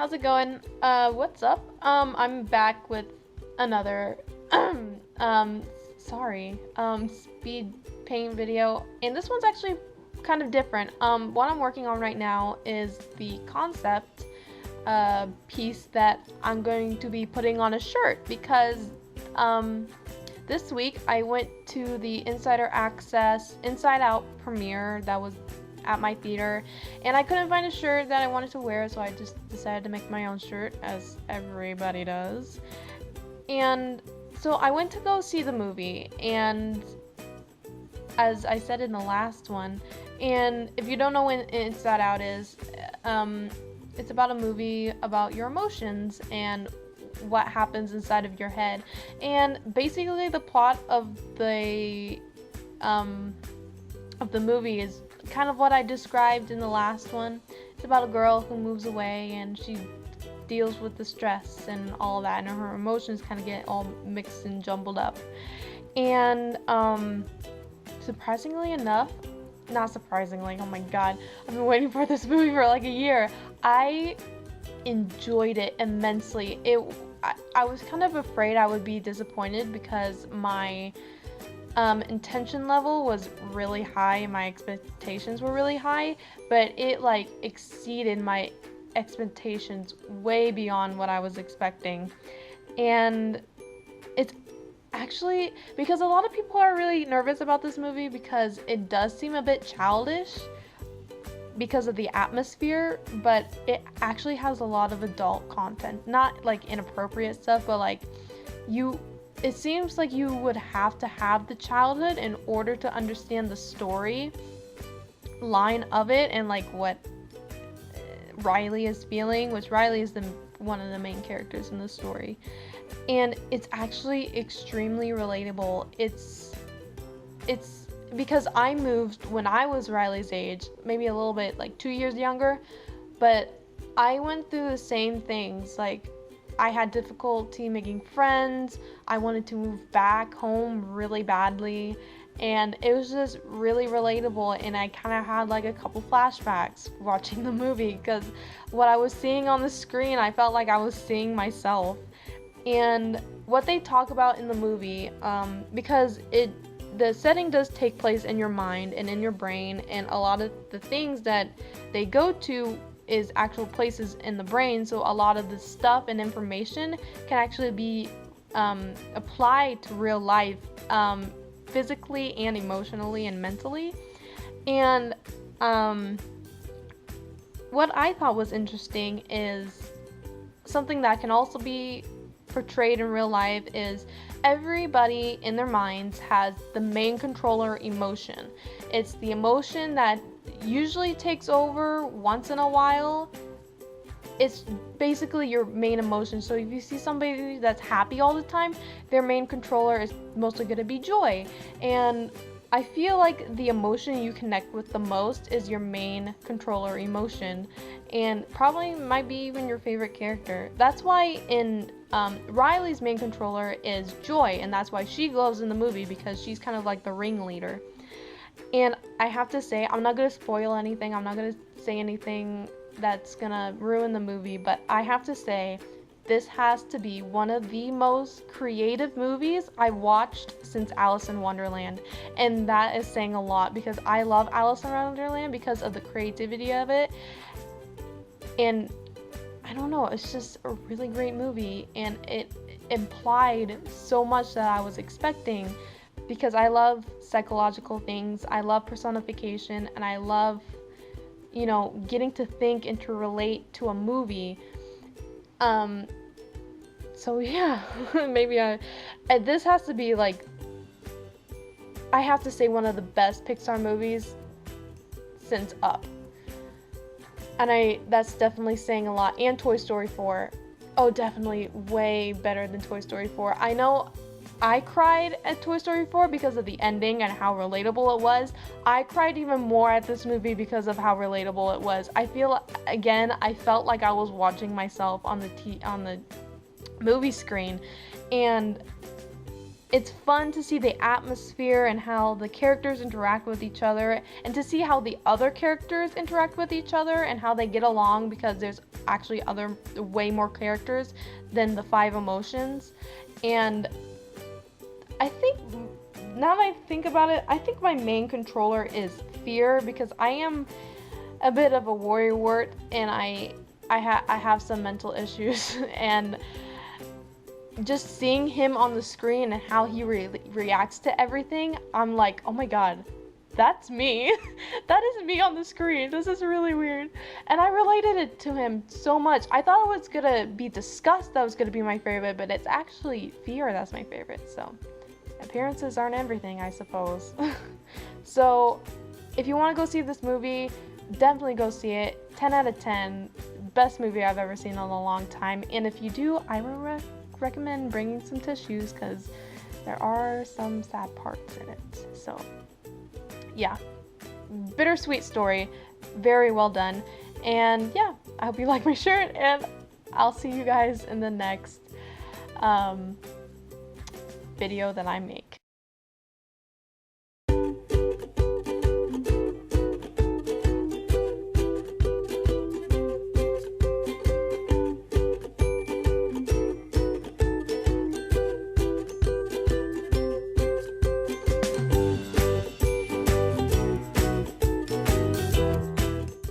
how's it going? What's up? I'm back with another, um, speed paint video, and this one's actually kind of different. What I'm working on right now is the concept, piece that I'm going to be putting on a shirt because, this week I went to the Insider Access Inside Out premiere that was at my theater, and I couldn't find a shirt that I wanted to wear, so I just decided to make my own shirt, as everybody does. And so I went to go see the movie, and as I said in the last one, and if you don't know when Inside Out is, it's about a movie about your emotions and what happens inside of your head. And basically the plot of the movie is kind of what I described in the last one. It's about a girl who moves away and she deals with the stress and all of that, and her emotions kind of get all mixed and jumbled up. And surprisingly enough, not surprisingly, oh my god, I've been waiting for this movie for like a year. I enjoyed it immensely. I was kind of afraid I would be disappointed because my intention level was really high and my expectations were really high, but it like exceeded my expectations way beyond what I was expecting. And it's actually because a lot of people are really nervous about this movie because it does seem a bit childish because of the atmosphere, but it actually has a lot of adult content, not like inappropriate stuff, but like it seems like you would have to have the childhood in order to understand the story line of it and like what Riley is feeling, which Riley is one of the main characters in the story. And it's actually extremely relatable. It's because I moved when I was Riley's age, maybe a little bit like 2 years younger, but I went through the same things. Like I had difficulty making friends, I wanted to move back home really badly, and it was just really relatable, and I kind of had like a couple flashbacks watching the movie because what I was seeing on the screen, I felt like I was seeing myself. And what they talk about in the movie, because the setting does take place in your mind and in your brain, and a lot of the things that they go to is actual places in the brain, so a lot of the stuff and information can actually be applied to real life, physically and emotionally and mentally. And what I thought was interesting is something that can also be portrayed in real life is everybody in their minds has the main controller emotion. It's the emotion that usually takes over once in a while. It's basically your main emotion. So if you see somebody that's happy all the time, their main controller is mostly going to be joy. And I feel like the emotion you connect with the most is your main controller emotion, and probably might be even your favorite character. That's why in Riley's main controller is joy, and that's why she glows in the movie, because she's kind of like the ringleader. And I have to say, I'm not going to spoil anything, I'm not going to say anything that's going to ruin the movie, but I have to say, this has to be one of the most creative movies I've watched since Alice in Wonderland. And that is saying a lot because I love Alice in Wonderland because of the creativity of it. And I don't know, it's just a really great movie, and it implied so much that I was expecting, because I love psychological things, I love personification, and I love, getting to think and to relate to a movie. So yeah, maybe this has to be like, I have to say, one of the best Pixar movies since Up. And that's definitely saying a lot. And Toy Story 4. Oh, definitely way better than Toy Story 4. I know I cried at Toy Story 4 because of the ending and how relatable it was. I cried even more at this movie because of how relatable it was. I felt like I was watching myself on the movie screen, and it's fun to see the atmosphere and how the characters interact with each other, and to see how the other characters interact with each other and how they get along, because there's actually way more characters than the 5 emotions. And I think, now that I think about it, I think my main controller is fear, because I am a bit of a worrywart, and I have some mental issues, and just seeing him on the screen and how he reacts to everything, I'm like, oh my god, that's me. That is me on the screen. This is really weird. And I related it to him so much. I thought it was gonna be disgust that was gonna be my favorite, but it's actually fear that's my favorite. So appearances aren't everything, I suppose. So if you want to go see this movie, definitely go see it. 10 out of 10. Best movie I've ever seen in a long time. And if you do, I would recommend bringing some tissues, because there are some sad parts in it. So yeah, bittersweet story, very well done. And yeah, I hope you like my shirt, and I'll see you guys in the next video that I make.